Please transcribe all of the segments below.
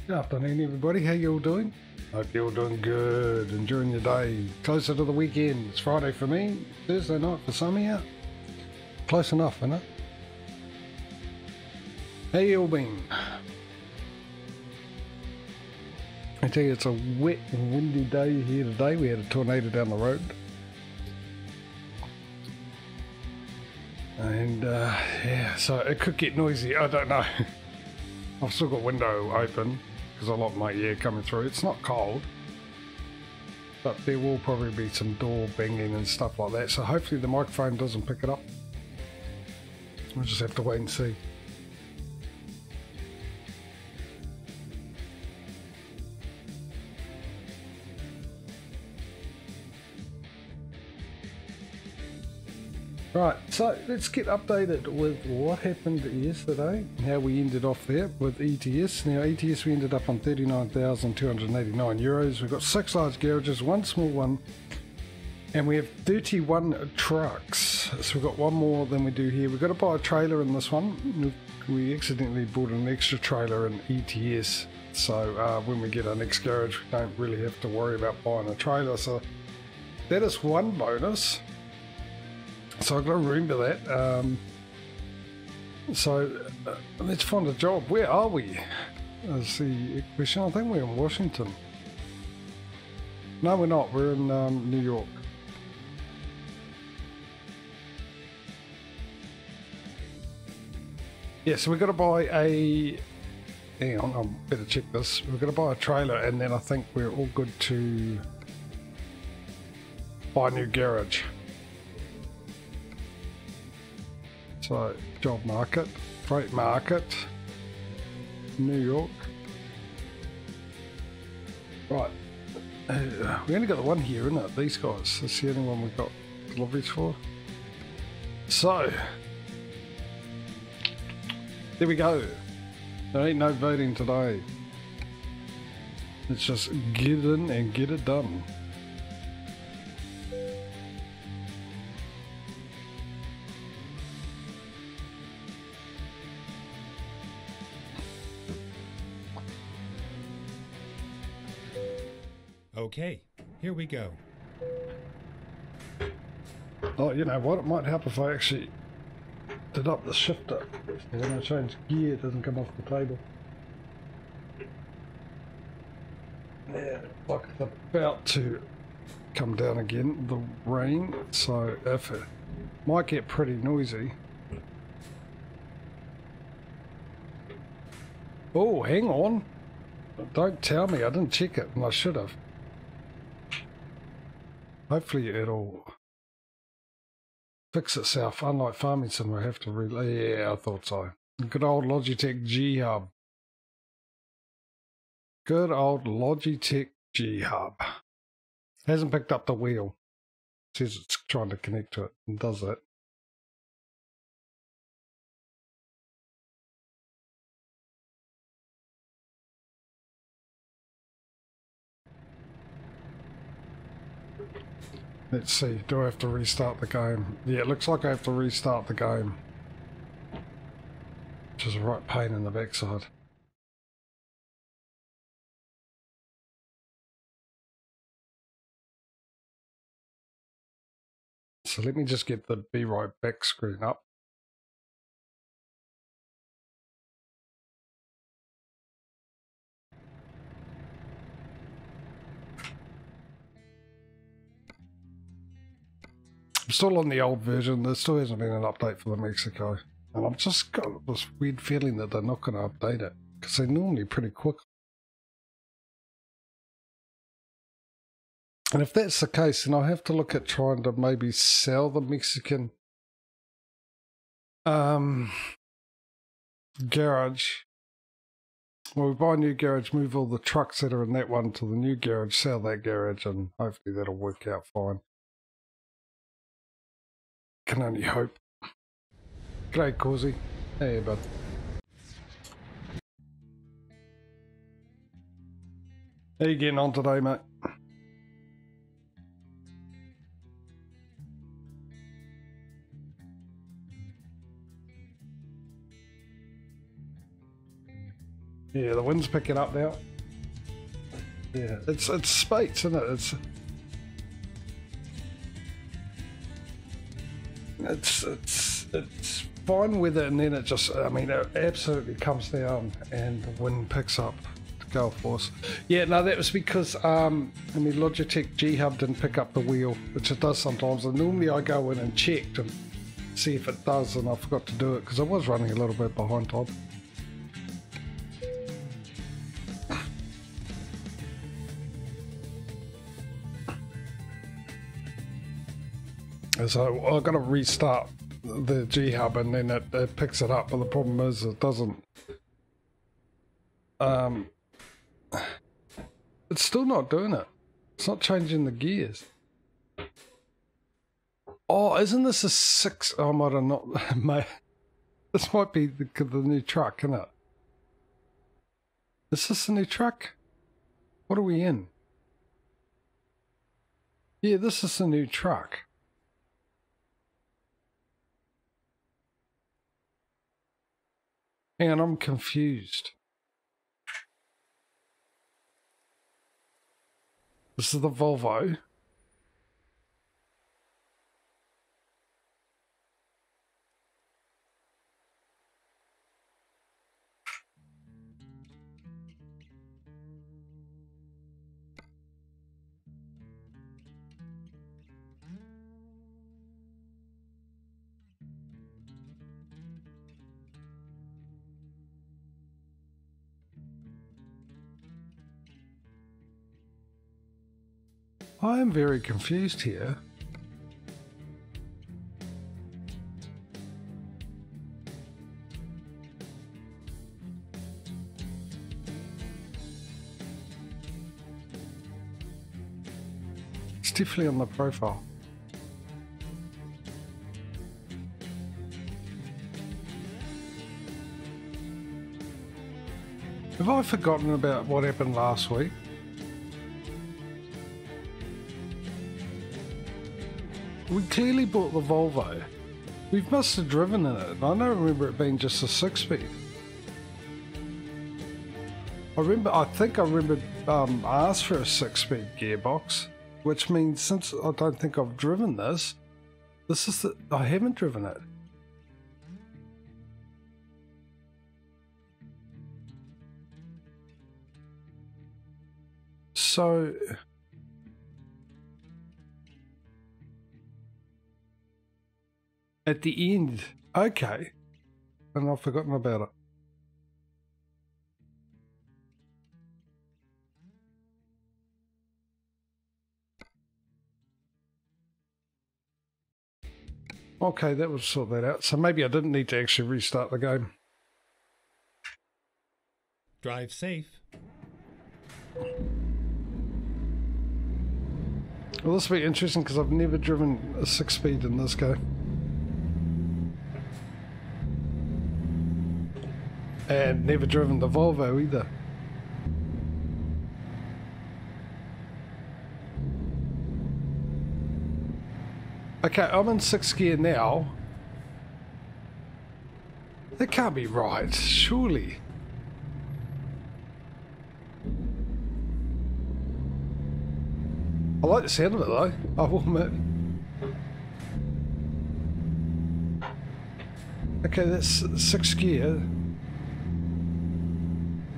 Good afternoon, everybody. How you all doing? Hope you're all doing good, enjoying your day. Closer to the weekend. It's Friday for me, Thursday night for some of you. Close enough, isn't it? How you all been? I tell you, it's a wet and windy day here today. We had a tornado down the road. And yeah, so it could get noisy. I don't know. I've still got window open because I like my air coming through. It's not cold, but there will probably be some door banging and stuff like that. So hopefully the microphone doesn't pick it up. We'll just have to wait and see. Right, so let's get updated with what happened yesterday, how we ended off there with ETS. Now ETS, we ended up on 39,289 euros. We've got 6 large garages, 1 small one, and we have 31 trucks. So we've got 1 more than we do here. We've got to buy a trailer in this one. We accidentally bought an extra trailer in ETS. So when we get our next garage, we don't really have to worry about buying a trailer. So that is one bonus. So I've got to remember that. Let's find a job. Where are we? That's the question. I think we're in Washington. No, we're not. We're in New York. Yeah, so we've got to buy a... Hang on, I better check this. We've got to buy a trailer, and then I think we're all good to buy a new garage. So, job market, freight market, New York. Right, we only got the one here, isn't it? These guys, that's the only one we've got deliveries for. So, there we go. There ain't no voting today. Let's just get in and get it done. Okay, here we go. Oh, you know what? It might help if I actually did up the shifter. So when I change gear, it doesn't come off the table. Yeah, like it's about to come down again, the rain. So if it might get pretty noisy. Oh, hang on. Don't tell me. I didn't check it, and I should have. Hopefully it'll fix itself. Unlike Farming Sim, I have to relay. Yeah, I thought so. Good old Logitech G Hub. Good old Logitech G Hub. Hasn't picked up the wheel. Says it's trying to connect to it and does that. Let's see, do I have to restart the game? Yeah, it looks like I have to restart the game. Which is a right pain in the backside. So let me just get the Be Right Back screen up. I'm still on the old version. There still hasn't been an update for the Mexico. And I've just got this weird feeling that they're not going to update it. Because they're normally pretty quick. And if that's the case, then I'll have to look at trying to maybe sell the Mexican garage. Well, we buy a new garage, move all the trucks that are in that one to the new garage, sell that garage, and hopefully that'll work out fine. Can only hope. G'day, Causey. Hey, bud. How you getting on today, mate? Yeah, the wind's picking up now. Yeah, it's space, isn't it? It's fine weather, and then it just, I mean, it absolutely comes down and the wind picks up to gale force. Yeah, no, that was because I mean, Logitech G Hub didn't pick up the wheel, which it does sometimes, and normally I go in and check to see if it does, and I forgot to do it because I was running a little bit behind time. So I've got to restart the G Hub and then it picks it up, but the problem is it doesn't. It's still not doing it. It's not changing the gears. Oh, isn't this a 6? Oh, I might have not. Mate, this might be the new truck, isn't it? Is this the new truck? What are we in? Yeah, this is the new truck. And I'm confused. This is the Volvo. I am very confused here. It's definitely on the profile. Have I forgotten about what happened last week? We clearly bought the Volvo. We must have driven in it. I don't remember it being just a 6-speed. I think I remember asked for a 6-speed gearbox, which means since I don't think I've driven this, I haven't driven it. So at the end, okay, and I've forgotten about it. Okay, that would sort that out. So maybe I didn't need to actually restart the game. Drive safe. Well, this will be interesting because I've never driven a 6-speed in this game. And never driven the Volvo either. Okay, I'm in 6th gear now. That can't be right, surely. I like the sound of it though, I will admit. Okay, that's 6th gear.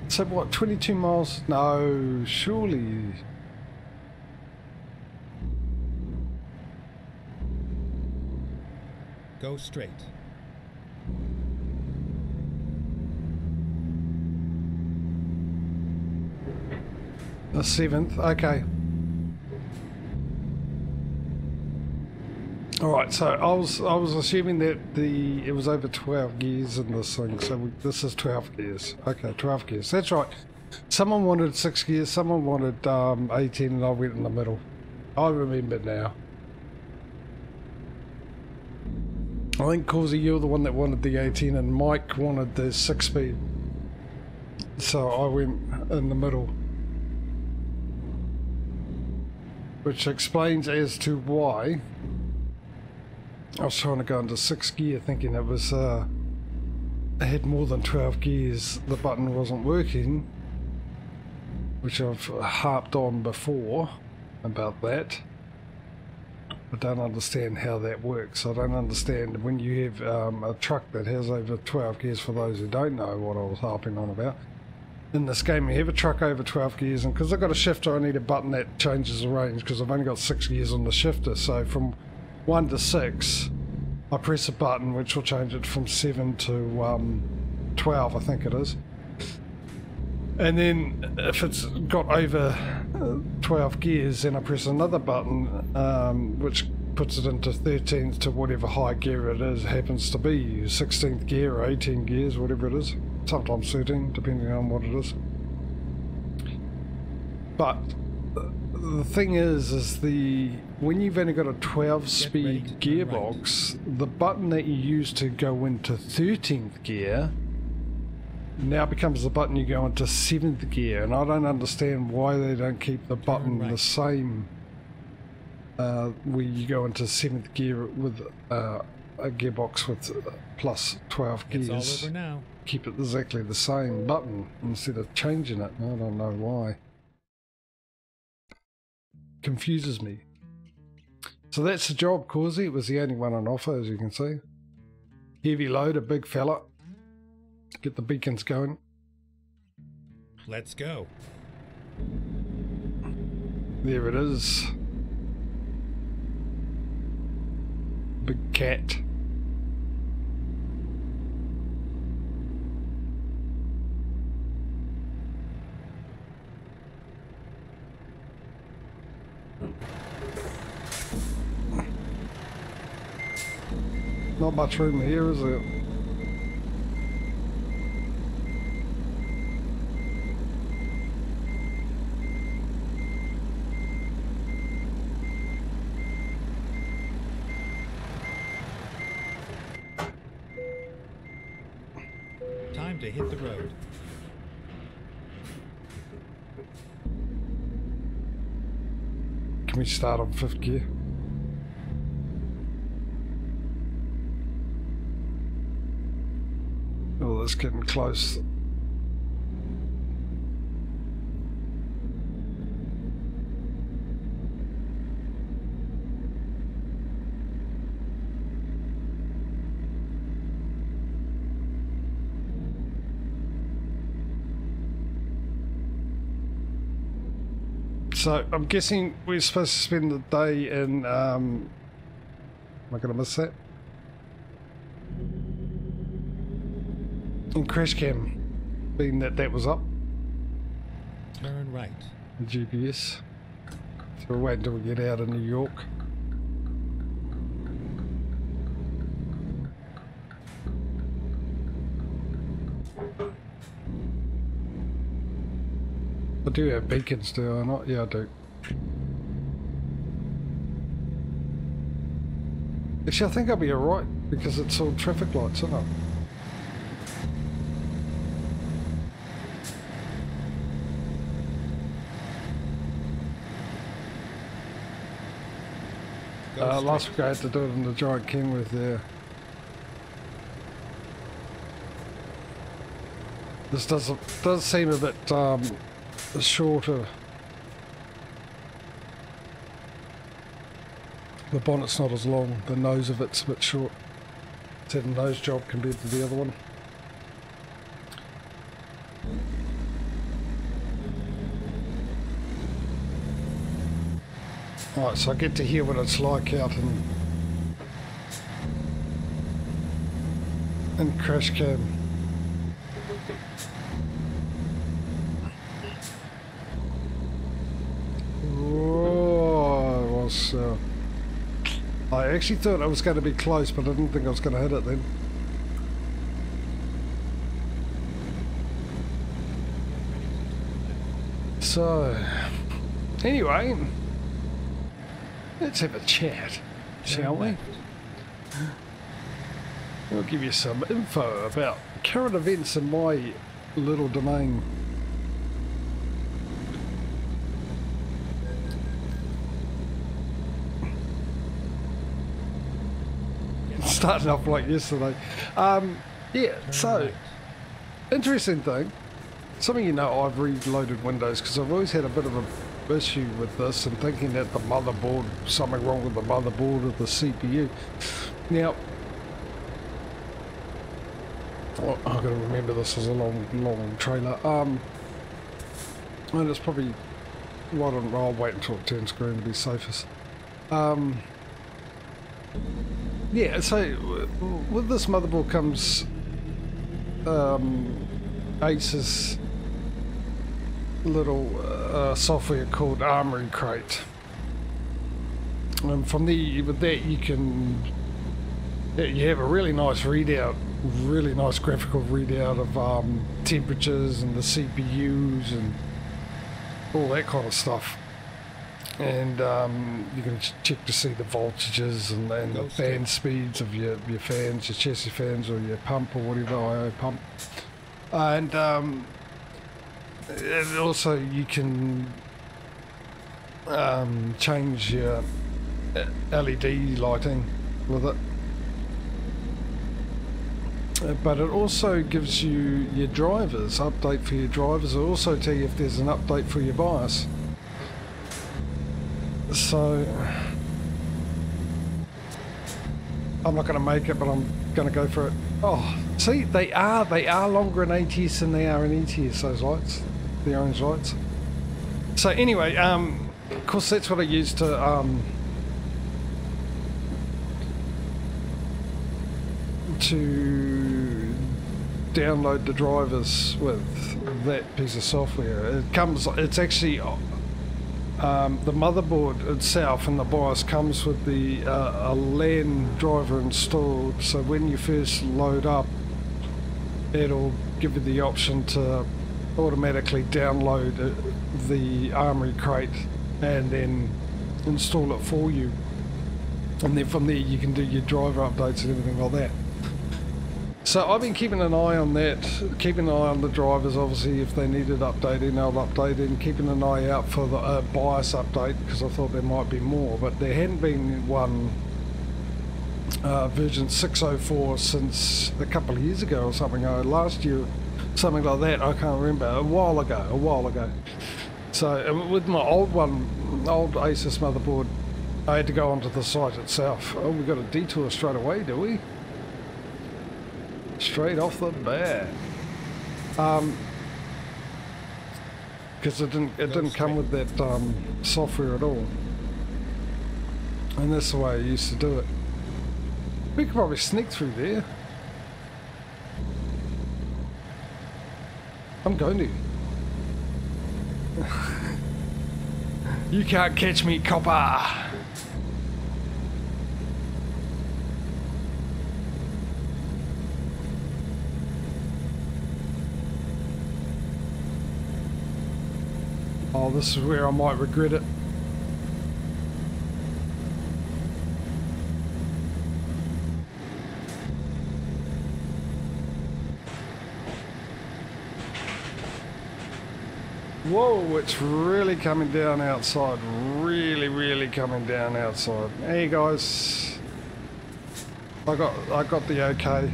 So what, 22 miles? No, surely. Go straight. The 7th, okay. Alright, so I was assuming that it was over 12 gears in this thing, so this is 12 gears. Okay, 12 gears, that's right. Someone wanted 6 gears, someone wanted 18, and I went in the middle. I remember now. I think, Causey, you're the one that wanted the 18 and Mike wanted the 6-speed. So I went in the middle. Which explains as to why I was trying to go into 6th gear thinking it was had more than 12 gears, the button wasn't working, which I've harped on before about that. I don't understand how that works. I don't understand when you have a truck that has over 12 gears, for those who don't know what I was harping on about. In this game you have a truck over 12 gears, and because I've got a shifter I need a button that changes the range, because I've only got 6 gears on the shifter. So from 1 to 6 I press a button which will change it from 7 to 12, I think it is. And then if it's got over 12 gears, then I press another button which puts it into 13th to whatever high gear it is, happens to be 16th gear or 18 gears, whatever it is. Sometimes 13, depending on what it is. But the thing is when you've only got a 12-speed gearbox, the button that you use to go into 13th gear now becomes the button you go into 7th gear, and I don't understand why they don't keep the button the same where you go into 7th gear with a gearbox with plus 12 gears. It's all over now. Keep it exactly the same button instead of changing it. I don't know why. Confuses me. So that's the job, Causey. It was the only one on offer, as you can see. Heavy load, a big fella. Get the beacons going. Let's go. There it is. Big cat. Not much room here, is it? Time to hit the road. Can we start on 5th gear? Oh, that's getting close. So I'm guessing we're supposed to spend the day in, am I going to miss that? In crash cam, being that was up. Turn right. The GPS. So we'll wait until we get out of New York. I do have beacons, do I not? Yeah, I do. Actually, I think I'll be alright because it's all traffic lights, isn't it? Last week I had to do it in the giant Kenworth there. This does seem a bit shorter. The bonnet's not as long, the nose of it's a bit short. It's had a nose job compared to the other one. Alright, so I get to hear what it's like out in crash cam. Oh, it was. I actually thought I was going to be close, but I didn't think I was going to hit it then. So, anyway, let's have a chat, shall we? I'll give you some info about current events in my little domain. Starting off like yesterday. Yeah, Turn so right. interesting thing. Some of you know I've reloaded Windows because I've always had a bit of a issue with this and thinking that the motherboard, something wrong with the motherboard or the CPU. Now, I've got to remember this is a long trailer. And it's probably right on. I'll wait until it turns green to be safest. Yeah, so with this motherboard comes ACE's little software called Armory Crate. And from there, with that you can, you have a really nice readout, really nice graphical readout of temperatures and the CPUs and all that kind of stuff. And you can check to see the voltages and the fan speeds of your fans, your chassis fans or your pump or whatever, IO pump. And also you can change your LED lighting with it. But it also gives you your drivers, update for your drivers. It'll also tell you if there's an update for your BIOS. So I'm not going to make it, but I'm going to go for it. Oh, see, they are longer in ATS than they are in ETS, those lights, the orange lights. So anyway, of course that's what I use to download the drivers with that piece of software. It's actually the motherboard itself and the BIOS comes with the a LAN driver installed, so when you first load up it'll give you the option to automatically download the Armory Crate and then install it for you, and then from there you can do your driver updates and everything like that. So I've been keeping an eye on that, keeping an eye on the drivers. Obviously if they needed updating I'll update it, and keeping an eye out for the BIOS update because I thought there might be more, but there hadn't been one version 604 since a couple of years ago or something, last year, something like that, I can't remember, a while ago. So with my old ASUS motherboard I had to go onto the site itself. Oh, we got a detour straight away, do we? Straight off the bat, because it didn't come with that software at all, and that's the way I used to do it. We could probably sneak through there. I'm going to. You can't catch me, copper. Oh, this is where I might regret it. Whoa, it's really coming down outside. Really coming down outside. Hey guys, I got the okay.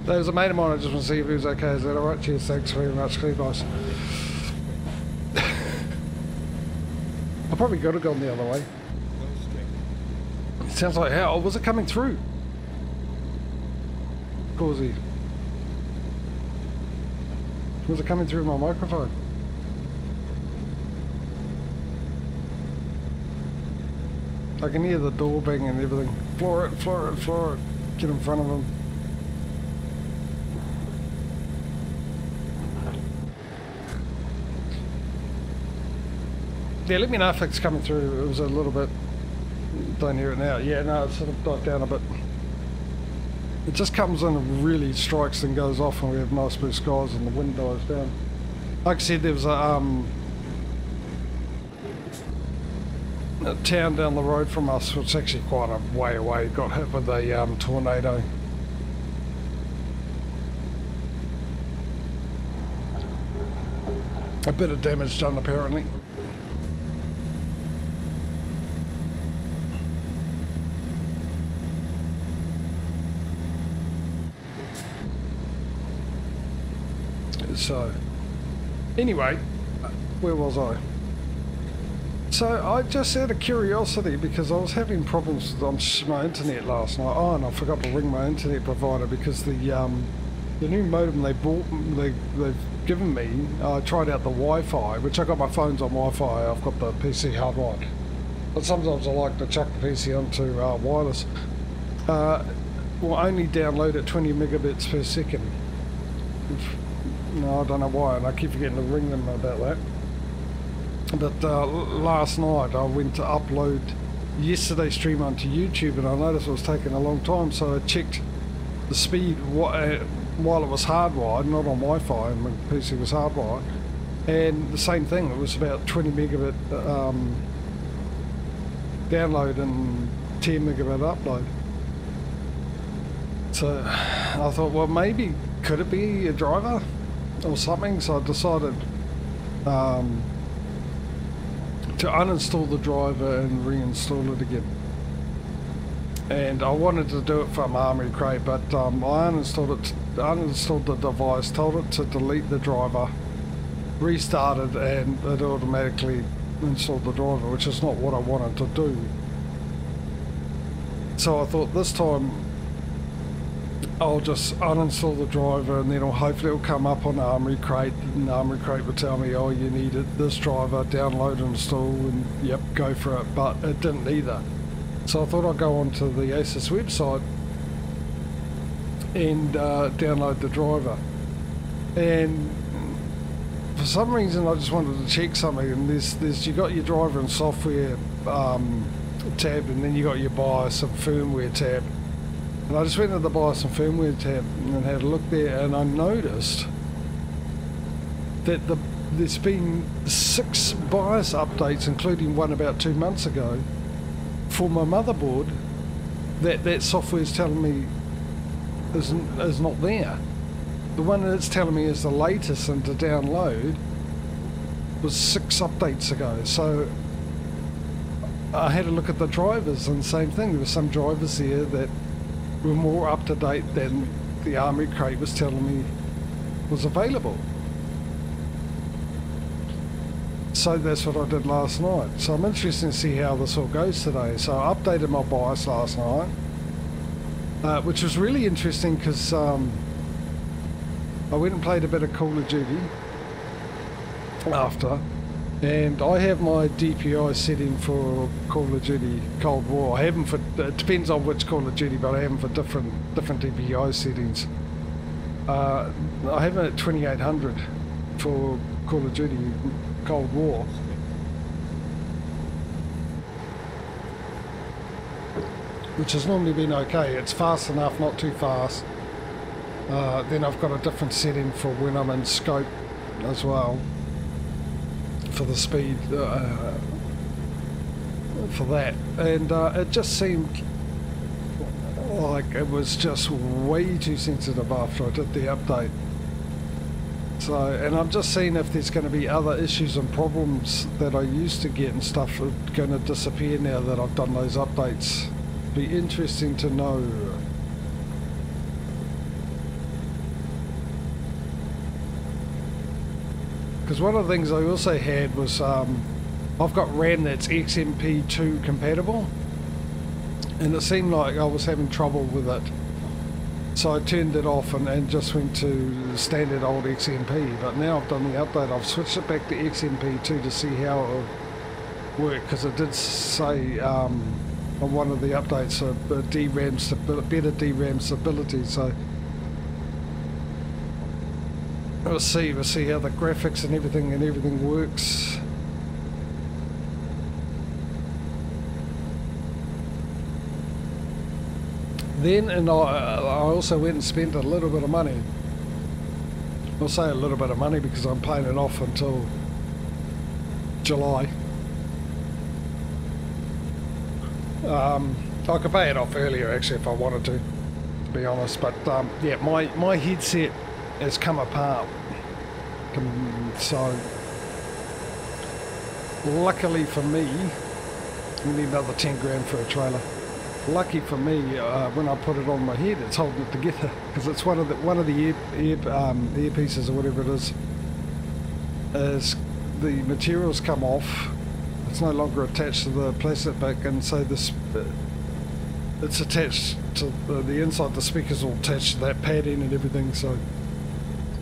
There's a mate of mine, I just want to see if he was okay. Is that alright? Cheers, thanks very much. Clear, guys. I probably could have gone the other way. It sounds like how? Was it coming through? Causey. Was it coming through my microphone? I can hear the door banging and everything. Floor it. Get in front of him. Yeah, let me know if it's coming through. It was a little bit, don't hear it now. Yeah, no, it's sort of died down a bit. It just comes in and really strikes and goes off, and we have nice blue skies and the wind dies down. Like I said, there was a town down the road from us, which is actually quite a way away, got hit with a tornado. a bit of damage done apparently. So, anyway, where was I? So I just out of curiosity, because I was having problems on my internet last night. Oh, and I forgot to ring my internet provider because the new modem they've given me. I tried out the Wi-Fi, which I got my phones on Wi-Fi. I've got the PC hardwired, but sometimes I like to chuck the PC onto wireless. Will only download at 20 megabits per second. No, I don't know why, and I keep forgetting to ring them about that. But last night I went to upload yesterday's stream onto YouTube, and I noticed it was taking a long time, so I checked the speed while it was hardwired, not on Wi-Fi, and my PC was hardwired, and the same thing, it was about 20 megabit download and 10 megabit upload. So I thought, well, maybe could it be a driver or something? So I decided to uninstall the driver and reinstall it again. And I wanted to do it from Armory Crate, but I uninstalled the device, told it to delete the driver, restarted, and it automatically installed the driver, which is not what I wanted to do. So I thought this time I'll just uninstall the driver, and then hopefully it'll come up on Armory Crate, and Armory Crate will tell me, oh, you needed this driver, download and install, and yep, go for it. But it didn't either. So I thought I'd go onto the ATS website and download the driver. And for some reason I just wanted to check something, and there's you got your driver and software tab, and then you got your BIOS and firmware tab. And I just went to the BIOS and firmware tab and had a look there, and I noticed that there's been 6 BIOS updates, including one about 2 months ago, for my motherboard that software is telling me is not there. The one that it's telling me is the latest and to download was 6 updates ago. So I had a look at the drivers, and same thing, there were some drivers there that were more up to date than the Armory Crate was telling me was available. So that's what I did last night. So I'm interested to see how this all goes today. So I updated my BIOS last night, which was really interesting because I went and played a bit of Call of Duty after, and I have my DPI setting for Call of Duty Cold War. I have them for, it depends on which Call of Duty, but I have them for different DPI settings. I have it at 2800 for Call of Duty Cold War. Which has normally been okay. It's fast enough, not too fast. Then I've got a different setting for when I'm in scope as well, for the speed for that, and it just seemed like it was just way too sensitive after I did the update. So, and I'm just seeing if there's going to be other issues and problems that I used to get and stuff are going to disappear now that I've done those updates. Be interesting to know. Because one of the things I also had was I've got RAM that's XMP2 compatible, and it seemed like I was having trouble with it. So I turned it off and just went to standard old XMP, but now I've done the update, I've switched it back to XMP2 to see how it will work, because it did say on one of the updates better DRAM stability, so we'll see how the graphics and everything works. Then, and I also went and spent a little bit of money. I'll say a little bit of money because I'm paying it off until July. I could pay it off earlier actually if I wanted to be honest. But yeah, my headset has come apart. So luckily for me, we need another 10 grand for a trailer. Lucky for me, when I put it on my head, it's holding it together because it's one of the earpieces or whatever it is the materials come off. It's no longer attached to the plastic back, and so this it's attached to the inside. The speakers all attached to that padding and everything, so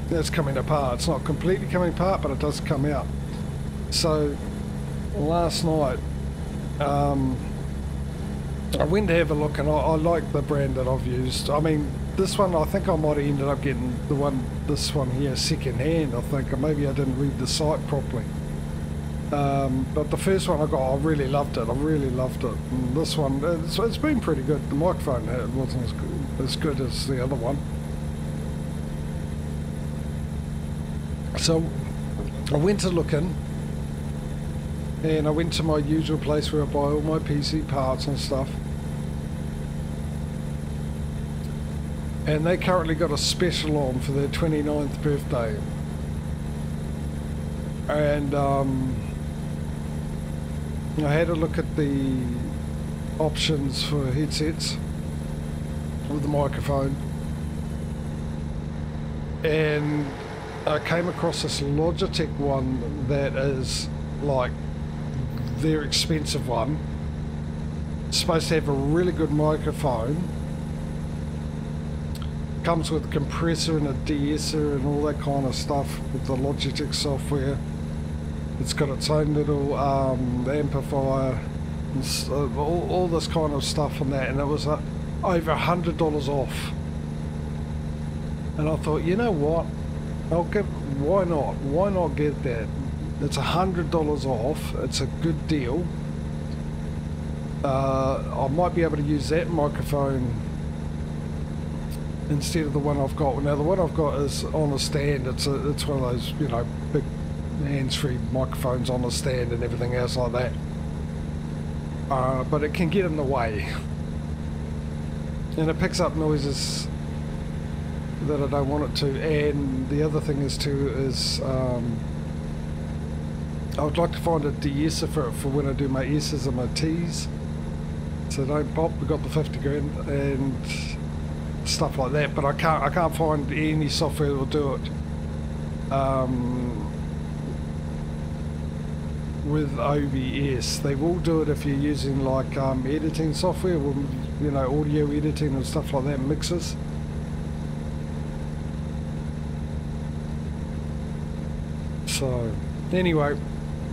that's coming apart. It's not completely coming apart, but it does come out. So last night I went to have a look, and I like the brand that I've used. I mean, this one, I think I might have ended up getting this one here second hand, I think, or maybe I didn't read the site properly. But the first one I got, I really loved it. And this one, it's been pretty good. The microphone wasn't as good as the other one. So I went to look in, and I went to my usual place where I buy all my PC parts and stuff. And they currently got a special on for their 29th birthday. And I had a look at the options for headsets with the microphone. And I came across this Logitech one that is like their expensive one. It's supposed to have a really good microphone. Comes with a compressor and a de-esser and all that kind of stuff with the Logitech software. It's got its own little amplifier and all this kind of stuff on that, and it was over $100 off. And I thought, you know what? Why not get that? It's $100 off. It's a good deal. I might be able to use that microphone instead of the one I've got. Now the one I've got is on a stand. It's one of those, you know, big hands-free microphones on a stand and everything else like that. But it can get in the way, and it picks up noises that I don't want it to. And the other thing is I would like to find a de-esser for when I do my S's and my T's, so they don't pop. We got the 50 grand and stuff like that, but I can't find any software that will do it with OBS. They will do it if you're using like editing software, you know, audio editing and stuff like that, mixers. So anyway,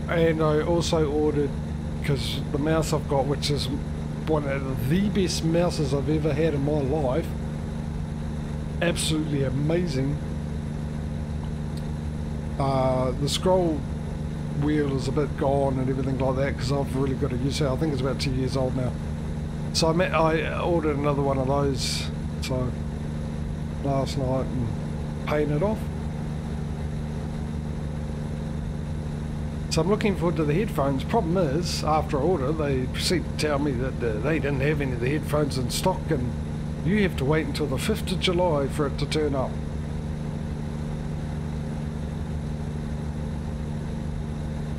and I also ordered, because the mouse I've got, which is one of the best mouses I've ever had in my life, absolutely amazing. The scroll wheel is a bit gone and everything like that because I've really got to use it. I think it's about 2 years old now. So I ordered another one of those last night and paying it off. So I'm looking forward to the headphones. Problem is, after I order, they proceed to tell me that they didn't have any of the headphones in stock, and you have to wait until the 5th of July for it to turn up.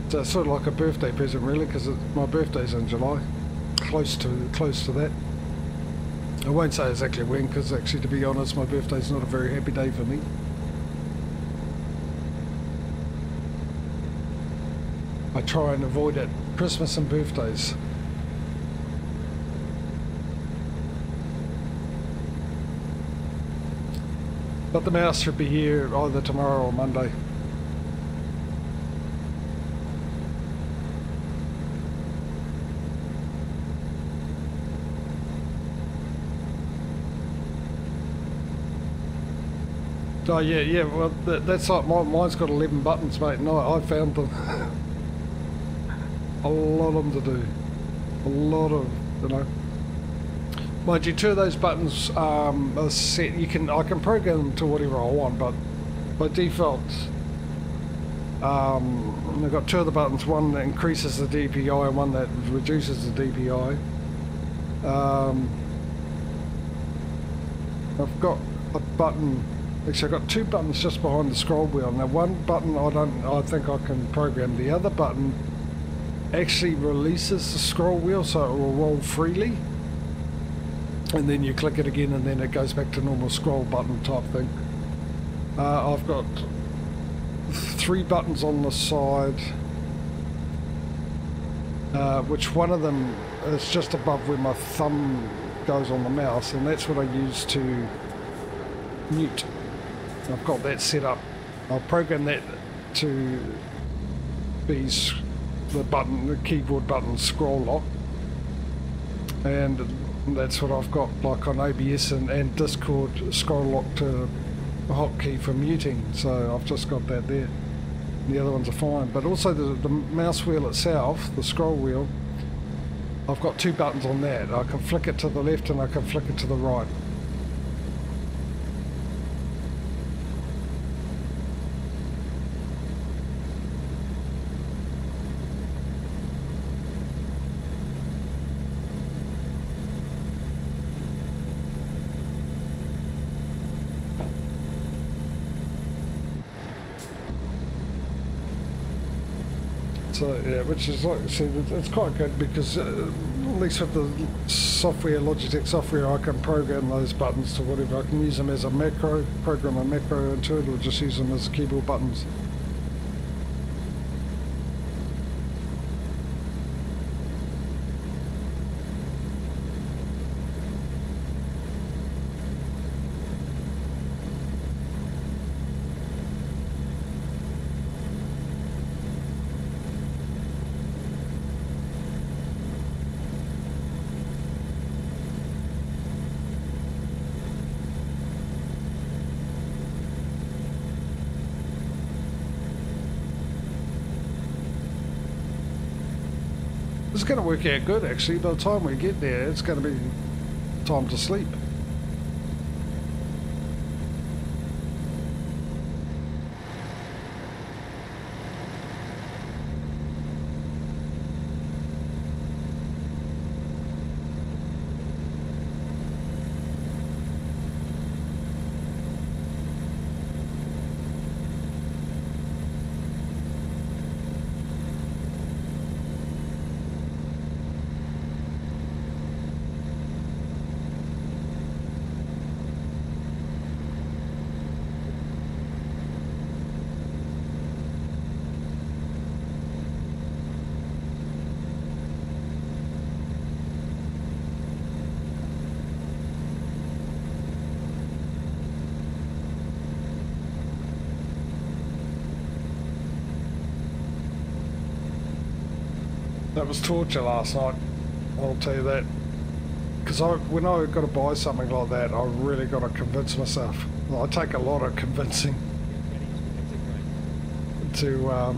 So it's sort of like a birthday present, really, because my birthday's in July, close to that. I won't say exactly when, because actually, to be honest, my birthday's not a very happy day for me. I try and avoid it. Christmas and birthdays. But the mouse should be here either tomorrow or Monday. Oh yeah, well that's like mine's got 11 buttons, mate, and I found them. A lot of them to do. A lot of, you know. Mind you, 2 of those buttons are set. I can program them to whatever I want, but by default, I've got 2 of the buttons. One that increases the DPI and one that reduces the DPI. I've got a button. Actually, I've got 2 buttons just behind the scroll wheel. Now, one button I think I can program. The other button actually releases the scroll wheel so it will roll freely, and then you click it again and then it goes back to normal scroll button type thing. I've got 3 buttons on the side, which one of them is just above where my thumb goes on the mouse, and that's what I use to mute. I've got that set up. I'll program that to be the keyboard button scroll lock, and that's what I've got like on OBS and Discord, scroll lock to a hotkey for muting, so I've just got that there. The other ones are fine, but also the mouse wheel itself, the scroll wheel, I've got 2 buttons on that. I can flick it to the left and I can flick it to the right. So yeah, which is like I said, it's quite good because at least with the software, Logitech software, I can program those buttons to whatever. I can use them as a macro, program a macro into it, or just use them as keyboard buttons. It's going to work out good actually. By the time we get there, it's going to be time to sleep. That was torture last night, I'll tell you that. Because when I got to buy something like that, I really got to convince myself. Well, I take a lot of convincing to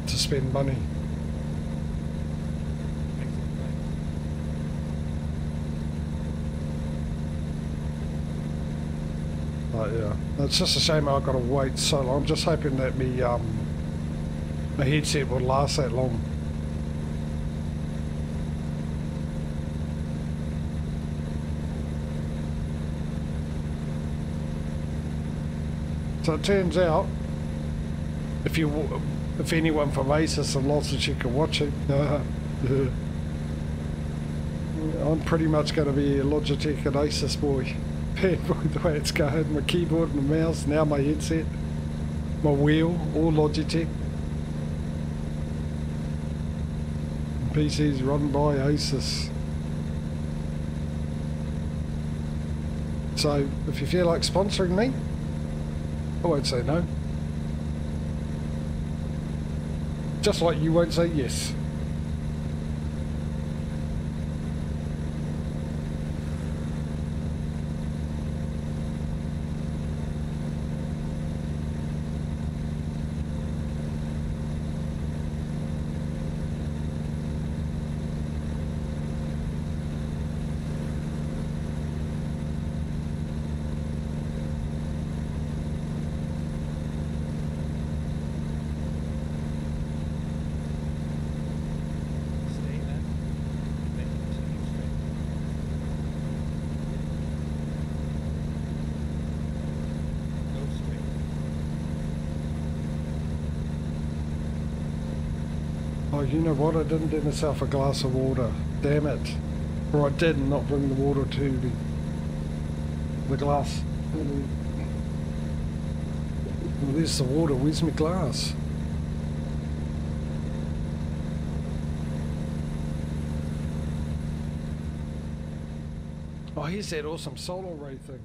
spend money. But yeah, it's just a shame I've got to wait so long. I'm just hoping that my headset will last that long. So it turns out, if anyone from ASUS and Logitech are watching, I'm pretty much going to be a Logitech and ASUS boy. The way it's going, my keyboard and the mouse, now my headset, my wheel, all Logitech. PC's run by ASUS. So if you feel like sponsoring me, I won't say no. Just like you won't say yes. Oh, you know what? I didn't get myself a glass of water. Damn it. Or I did not bring the water to the glass. Well, there's the water. Where's my glass? Oh, here's that awesome solar ray thing.